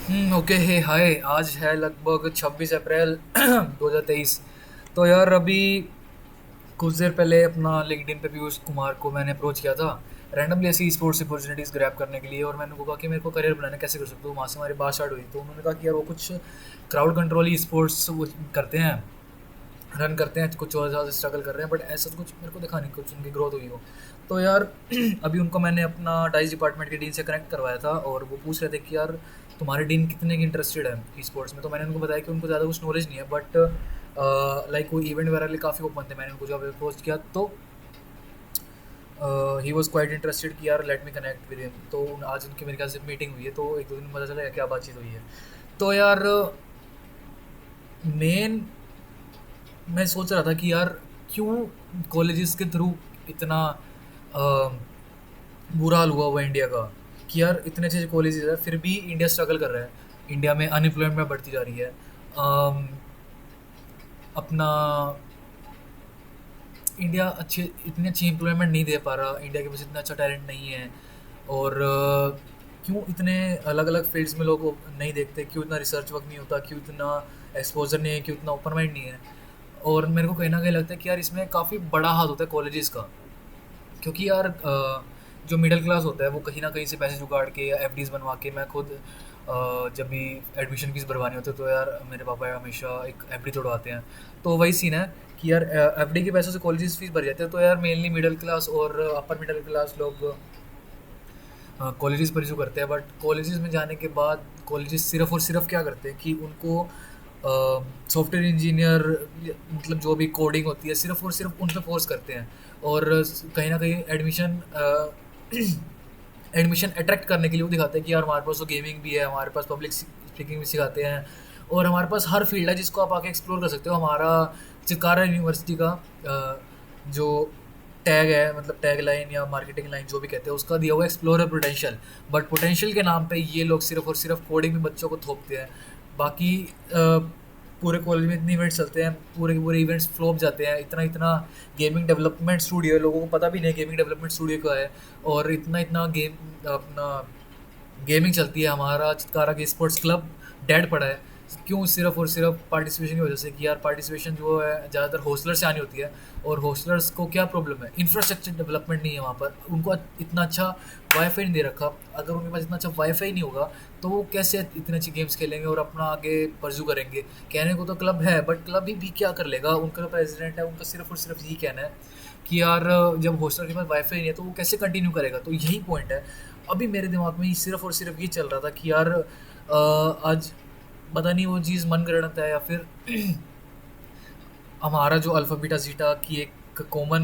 Okay हे हाय। आज है लगभग 26 अप्रैल 2023। तो यार अभी कुछ देर पहले अपना लिंक्डइन पे पीयूष कुमार को मैंने अप्रोच किया था रैंडमली ऐसी स्पोर्ट्स अपॉर्चुनिटीज़ ग्रैब करने के लिए, और मैंने उनको कहा कि मेरे को करियर बनाना कैसे कर सकता हूँ। वहाँ से हमारी बात स्टार्ट हुई तो उन्होंने कहा कि यार वो कुछ क्राउड कंट्रोल ही स्पोर्ट्स वो करते हैं, रन करते हैं, कुछ और ज़्यादा स्ट्रगल कर रहे हैं, बट ऐसा तो कुछ मेरे को दिखा नहीं कुछ उनकी ग्रोथ हुई हो। तो यार अभी उनको मैंने अपना डाइस डिपार्टमेंट के डीन से कनेक्ट करवाया था, और वो पूछ रहे थे कि यार तुम्हारे डीन कितने की इंटरेस्टेड है ई स्पोर्ट्स में। तो मैंने उनको बताया कि उनको ज़्यादा कुछ नॉलेज नहीं है, बट लाइक वो इवेंट वगैरह लिए काफ़ी ओपन थे। मैंने उनको जब अप्रोच किया तो ही वॉज क्वाइट इंटरेस्टेड कि यार let me connect with him. तो आज उनकी मेरे ख्याल से मीटिंग हुई है, तो एक दो दिन में पता चलेगा क्या बातचीत हुई है। तो यार मेन मैं सोच रहा था कि यार क्यों कॉलेजेस के थ्रू इतना अ, बुरा हाल हुआ इंडिया का, कि यार इतने अच्छे अच्छे कॉलेजेस है फिर भी इंडिया स्ट्रगल कर रहा है। इंडिया में अनएम्प्लॉयमेंट बढ़ती जा रही है। अम, अपना इंडिया अच्छे इतनी अच्छी एम्प्लॉयमेंट नहीं दे पा रहा, इंडिया के पास इतना अच्छा टैलेंट नहीं है। और क्यों इतने अलग अलग फील्ड्स में लोग वो नहीं देखते, क्यों इतना रिसर्च वर्क नहीं होता, क्यों इतना एक्सपोजर नहीं है, क्यों इतना ओपन माइंड नहीं है। और मेरे को कहीं ना कहीं लगता है कि यार इसमें काफ़ी बड़ा हाथ होता है कॉलेजेस का। क्योंकि यार जो मिडिल क्लास होता है वो कहीं ना कहीं से पैसे जुगाड़ के या एफडीज बनवा के, मैं खुद जब भी एडमिशन फीस भरवानी होती है तो यार मेरे पापा हमेशा एक एफडी तोड़वाते हैं। तो वही सीन है कि यार एफडी के पैसों से कॉलेजेस फीस भर जाते हैं। तो यार मेनली मिडिल क्लास और अपर मिडिल क्लास लोग कॉलेजेस परस्यू करते हैं। बट कॉलेजेस में जाने के बाद कॉलेजेस सिर्फ और सिर्फ क्या करते हैं कि उनको सॉफ्टवेयर इंजीनियर, मतलब जो भी कोडिंग होती है सिर्फ और सिर्फ उन पे फोर्स करते हैं। और कहीं ना कहीं एडमिशन एडमिशन अट्रैक्ट करने के लिए वो दिखाते हैं कि यार हमारे पास तो गेमिंग भी है, हमारे पास पब्लिक स्पीकिंग भी सिखाते हैं, और हमारे पास हर फील्ड है जिसको आप आके एक्सप्लोर कर सकते हो। हमारा चिकारा यूनिवर्सिटी का जो टैग है, मतलब टैग लाइन या मार्केटिंग लाइन जो भी कहते हैं, उसका दिया हुआ एक्सप्लोरर पोटेंशियल। बट पोटेंशियल के नाम पे ये लोग सिर्फ और सिर्फ कोडिंग में बच्चों को थोपते हैं। बाकी पूरे कॉलेज में इतने इवेंट्स चलते हैं, पूरे के पूरे इवेंट्स फ्लॉप जाते हैं। इतना इतना गेमिंग डेवलपमेंट स्टूडियो है, लोगों को पता भी नहीं गेमिंग डेवलपमेंट स्टूडियो का है। और इतना इतना गेम अपना गेमिंग चलती है, हमारा चित्कारा के स्पोर्ट्स क्लब डेड पड़ा है। क्यों? सिर्फ और सिर्फ पार्टिसिपेशन की वजह से कि यार पार्टिसिपेशन जो है ज़्यादातर हॉस्टलर से आनी होती है। और हॉस्टलर्स को क्या प्रॉब्लम है, इंफ्रास्ट्रक्चर डेवलपमेंट नहीं है वहाँ पर, उनको इतना अच्छा वाईफाई नहीं दे रखा। अगर उनके पास इतना अच्छा वाईफाई नहीं होगा तो वो कैसे इतनी अच्छी गेम्स खेलेंगे और अपना आगे परस्यू करेंगे। कहने को तो क्लब है, बट क्लब भी क्या कर लेगा, उनका जो प्रेसिडेंट है उनका सिर्फ और सिर्फ यही कहना है कि यार जब हॉस्टल के पास वाईफाई नहीं है तो वो कैसे कंटिन्यू करेगा। तो यही पॉइंट है। अभी मेरे दिमाग में सिर्फ और सिर्फ ये चल रहा था कि यार आज पता नहीं वो चीज़ मन गढ़ंत है या फिर हमारा जो अल्फ़ा बीटा ज़ीटा की एक कॉमन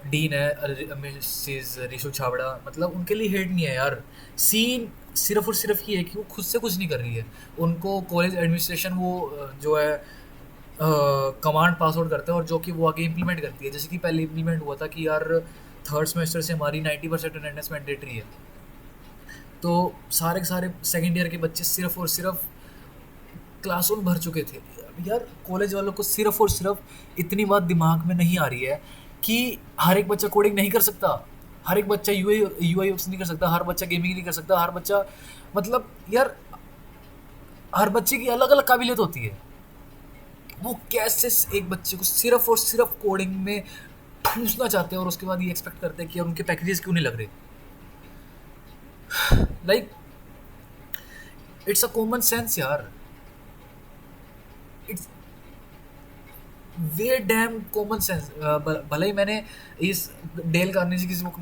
डीन है मिसेस रिशु छाबड़ा, मतलब उनके लिए हेट नहीं है यार। सीन सिर्फ और सिर्फ ये है कि वो खुद से कुछ नहीं कर रही है। उनको कॉलेज एडमिनिस्ट्रेशन वो जो है कमांड पास आउट करता है, और जो कि वो आगे इम्प्लीमेंट करती है। जैसे कि पहले इम्प्लीमेंट हुआ था कि यार थर्ड सेमेस्टर से हमारी 90% अटेंडेंस मैंडेटरी है। तो सारे के सारे सेकेंड ईयर के बच्चे सिर्फ और सिर्फ क्लासरूम भर चुके थे। यार कॉलेज वालों को सिर्फ और सिर्फ इतनी बात दिमाग में नहीं आ रही है कि हर एक बच्चा कोडिंग नहीं कर सकता, हर एक बच्चा यूआई यूएक्स नहीं कर सकता, हर बच्चा गेमिंग नहीं कर सकता, हर बच्चा, मतलब यार हर बच्चे की अलग अलग काबिलियत होती है। वो कैसे एक बच्चे को सिर्फ और सिर्फ कोडिंग में ठूसना चाहते हैं और उसके बाद ये एक्सपेक्ट करते हैं कि यार उनके पैकेजेस क्यों नहीं लग रहे। Like it's a common sense यार। It's way damn common sense. भले ही मैंने इस डेल कार्नेगी की book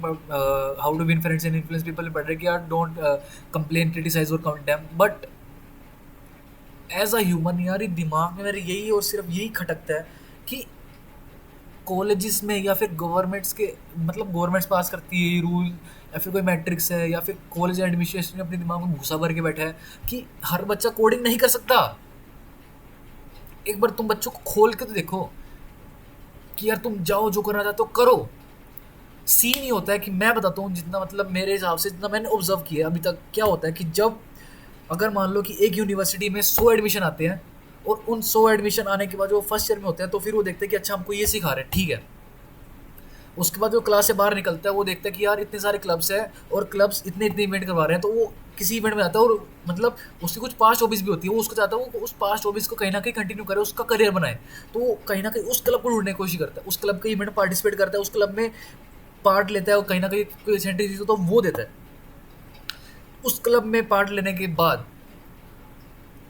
how to win friends and influence people पढ़ रहे कि यार डोंट कंप्लेन क्रिटिसाइज और condemn, but as a human यार ये दिमाग में मेरे यही और सिर्फ यही खटकता है कि कॉलेजेस में या फिर गवर्नमेंट्स के, मतलब गवर्नमेंट्स पास करती है ये रूल या फिर कोई मैट्रिक्स है या फिर कॉलेज एडमिनिस्ट्रेशन ने अपने दिमाग में भूसा भर के बैठा है कि हर बच्चा कोडिंग नहीं कर सकता। एक बार तुम बच्चों को खोल के तो देखो कि यार तुम जाओ जो करना चाहते हो करो। सीन ही होता है कि मैं बताता हूँ जितना, मतलब मेरे हिसाब से जितना मैंने ऑब्जर्व किया है अभी तक, क्या होता है कि जब अगर मान लो कि एक यूनिवर्सिटी में 100 एडमिशन आते हैं, और उन 100 एडमिशन आने के बाद जो फर्स्ट ईयर में होते हैं तो फिर वो देखते हैं कि अच्छा हमको ये सिखा रहे हैं, ठीक है। उसके बाद वो क्लास से बाहर निकलता है, वो देखता है कि यार इतने सारे क्लब्स हैं और क्लब्स इतने इतने इवेंट करवा रहे हैं, तो वो किसी इवेंट में आता है और मतलब उसकी कुछ पास्ट हॉबीज भी होती है, वो उसको चाहता है वो उस पास्ट हॉबीज को कहीं ना कहीं कंटिन्यू करे, उसका करियर बनाए। तो वो कहीं ना कहीं उस क्लब को ढूंढने की कोशिश करता है, उस क्लब के इवेंट में पार्टिसिपेट करता है, उस क्लब में पार्ट लेता है और कहीं ना कहीं कोई सेंट्री चीज़ हो तो वो देता है। उस क्लब में पार्ट लेने के बाद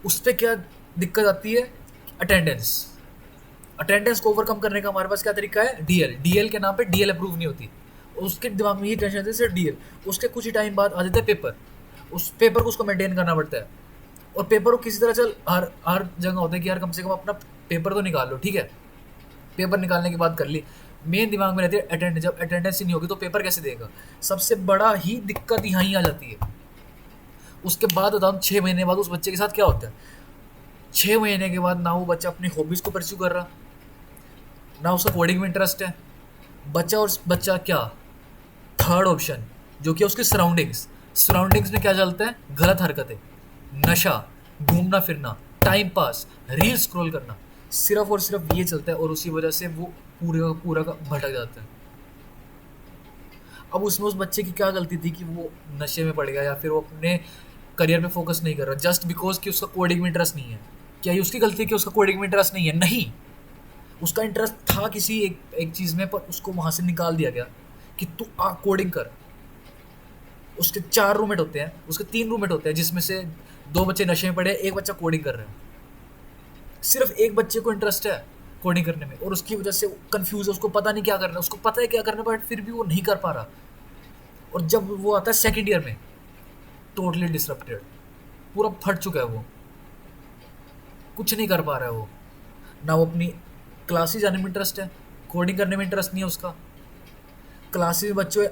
उस पर क्या दिक्कत आती है? अटेंडेंस। अटेंडेंस को ओवरकम करने का हमारे पास क्या तरीका है? डीएल। डीएल के नाम पे डीएल अप्रूव नहीं होती, उसके दिमाग में ये टेंशन रहती है सिर्फ डीएल। उसके कुछ ही टाइम बाद आ जाता है पेपर, उस पेपर को उसको मेंटेन करना पड़ता है। और पेपर को किसी तरह चल हर हर जगह होता है कि यार कम से कम अपना पेपर तो निकाल लो, ठीक है। पेपर निकालने की बात कर ली, मेन दिमाग में रहती है अटेंडेंस। जब अटेंडेंस ही नहीं होगी तो पेपर कैसे देगा? सबसे बड़ा ही दिक्कत यहाँ ही आ जाती है। उसके बाद बताऊँ 6 महीने बाद उस बच्चे के साथ क्या होता है। 6 महीने के बाद ना वो बच्चा अपनी हॉबीज़ को परस्यू कर रहा, ना उसका कोडिंग में इंटरेस्ट है। बच्चा और बच्चा क्या, थर्ड ऑप्शन जो कि है उसकी सराउंडिंग्स। सराउंडिंग्स में क्या चलता है? गलत हरकतें, नशा, घूमना फिरना, टाइम पास, रील स्क्रॉल करना, सिर्फ और सिर्फ ये चलता है और उसी वजह से वो पूरे का पूरा का भटक जाता है। अब उसमें उस बच्चे की क्या गलती थी कि वो नशे में पड़ गया या फिर वो अपने करियर पे फोकस नहीं कर रहा जस्ट बिकॉज कि उसका कोडिंग में इंटरेस्ट नहीं है? क्या ये उसकी गलती है कि उसका कोडिंग में इंटरेस्ट नहीं है? नहीं, उसका इंटरेस्ट था किसी एक चीज़ में, पर उसको वहाँ से निकाल दिया गया कि तू आ कोडिंग कर। उसके 4 रूममेट होते हैं, उसके 3 रूममेट होते हैं, जिसमें से 2 बच्चे नशे में पड़े हैं, एक बच्चा कोडिंग कर रहा है। सिर्फ एक बच्चे को इंटरेस्ट है कोडिंग करने में और उसकी वजह से कंफ्यूज है, उसको पता नहीं क्या करना है, उसको पता है क्या करना है बट फिर भी वो नहीं कर पा रहा। और जब वो आता है सेकेंड ईयर में, टोटली डिसरप्टेड, पूरा फट चुका है वो, कुछ नहीं कर पा रहा है वो। ना वो अपनी क्लासेस जाने में इंटरेस्ट है, कोडिंग करने में इंटरेस्ट नहीं है उसका। क्लासेस में बच्चों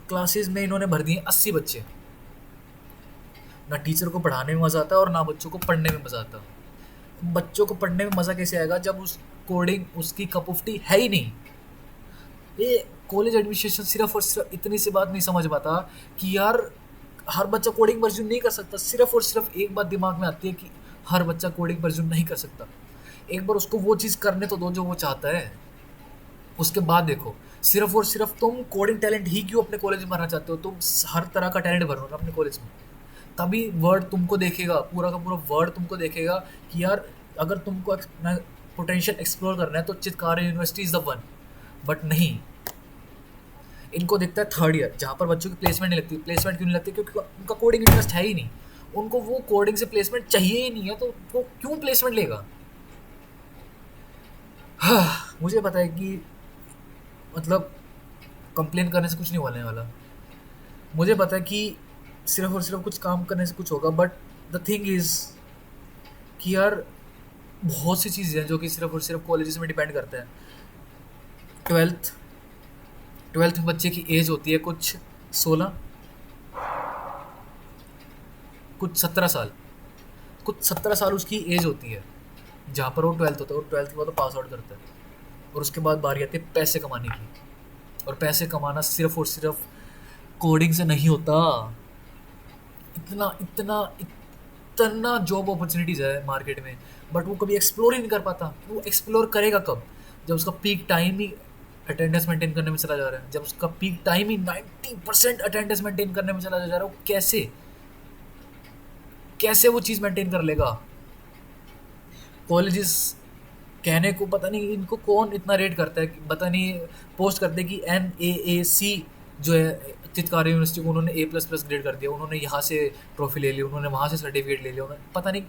क्लासेस में इन्होंने भर दिए 80 बच्चे। ना टीचर को पढ़ाने में मज़ा आता और ना बच्चों को पढ़ने में मज़ा आता। बच्चों को पढ़ने में मज़ा कैसे आएगा जब उस कोडिंग उसकी कप ऑफ टी है ही नहीं। ये कॉलेज एडमिनिस्ट्रेशन सिर्फ और सिर्फ इतनी सी बात नहीं समझ पाता कि यार हर बच्चा कोडिंग परस्यू नहीं कर सकता। सिर्फ और सिर्फ एक बात दिमाग में आती है कि हर बच्चा कोडिंग परस्यू नहीं कर सकता। एक बार उसको वो चीज़ करने तो दो जो वो चाहता है, उसके बाद देखो। सिर्फ और सिर्फ तुम कोडिंग टैलेंट ही क्यों अपने कॉलेज में भरना चाहते हो? तुम हर तरह का टैलेंट भरो ना अपने कॉलेज में, तभी वर्ल्ड तुमको देखेगा, पूरा का पूरा वर्ल्ड तुमको देखेगा कि यार अगर तुमको पोटेंशियल एक्सप्लोर करना है तो Chitkara university is the one. But नहीं, इनको दिखता है थर्ड ईयर जहाँ पर बच्चों की प्लेसमेंट नहीं लगती। प्लेसमेंट क्यों नहीं लगती? क्योंकि उनका कोडिंग इंटरेस्ट है ही नहीं, उनको वो कोडिंग से प्लेसमेंट चाहिए ही नहीं है, तो वो क्यों प्लेसमेंट लेगा? हाँ, मुझे पता है कि मतलब कंप्लेन करने से कुछ नहीं होने वाला। मुझे पता है कि सिर्फ और सिर्फ कुछ काम करने से कुछ होगा, बट द थिंग इज़ कि यार बहुत सी चीज़ें हैं जो कि सिर्फ और सिर्फ कॉलेजेस में डिपेंड करता है। ट्वेल्थ ट्वेल्थ में बच्चे की एज होती है कुछ 16, कुछ 17 साल, कुछ 17 साल उसकी एज होती है जहाँ पर वो ट्वेल्थ होता है और ट्वेल्थ के बाद वो पास आउट करता है। और उसके बाद बारी आती है पैसे कमाने की, और पैसे कमाना सिर्फ और सिर्फ कोडिंग से नहीं होता। इतना इतना इतना जॉब अपॉर्चुनिटीज़ है मार्केट में, बट वो कभी एक्सप्लोर ही नहीं कर पाता। वो एक्सप्लोर करेगा कब? जब उसका पीक टाइम ही अटेंडेंस मेंटेन करने में चला जा रहा है, जब उसका पीक टाइम ही 90% अटेंडेंस मेंटेन करने में चला जा रहा है। वो कैसे कैसे वो चीज़ मेंटेन कर लेगा? कॉलेजेस कहने को पता नहीं इनको कौन इतना रेट करता है, पता नहीं पोस्ट करते कि NAAC जो है चितकारा यूनिवर्सिटी को, उन्होंने A++ ग्रेड कर दिया, उन्होंने यहाँ से ट्रॉफी ले ली, उन्होंने वहाँ से सर्टिफिकेट ले लिया, उन्होंने पता नहीं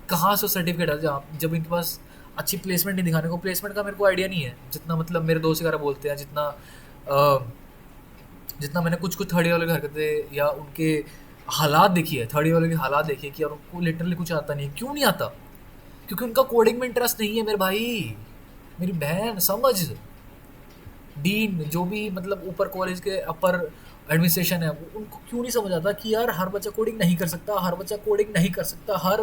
कहाँ से सर्टिफिकेट आ जहाँ जब इनके पास अच्छी प्लेसमेंट नहीं दिखाने को। प्लेसमेंट का मेरे को आइडिया नहीं है, जितना मतलब मेरे दोस्त वगैरह बोलते हैं, जितना मैंने कुछ कुछ थर्ड ईयर वालों की हरकतें या उनके हालात देखी है, थर्ड ईयर वालों के हालात देखी है कि यार उनको लिटरली कुछ आता नहीं है। क्यों नहीं आता? क्योंकि उनका कोडिंग में इंटरेस्ट नहीं है मेरे भाई, मेरी बहन। समझ, डीन जो भी मतलब ऊपर कॉलेज के अपर एडमिनिस्ट्रेशन है, उनको क्यों नहीं समझ आता कि यार हर बच्चा कोडिंग नहीं कर सकता, हर बच्चा कोडिंग नहीं कर सकता, हर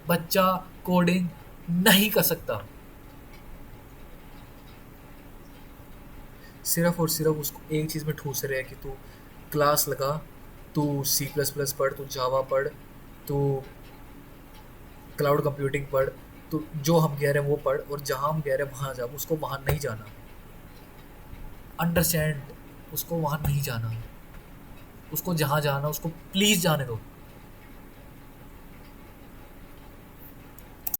बच्चा कोडिंग नहीं कर सकता। सिर्फ और सिर्फ उसको एक चीज़ में ठूस रहे हैं कि तू क्लास लगा, तू C++ पढ़, तू जावा पढ़, तू क्लाउड कंप्यूटिंग पढ़, तो जो हम कह रहे हैं वो पढ़, और जहाँ हम कह रहे हैं वहाँ जा, उसको वहाँ नहीं जाना। अंडरस्टैंड, उसको वहाँ नहीं जाना, उसको जहाँ जाना उसको प्लीज़ जाने दो।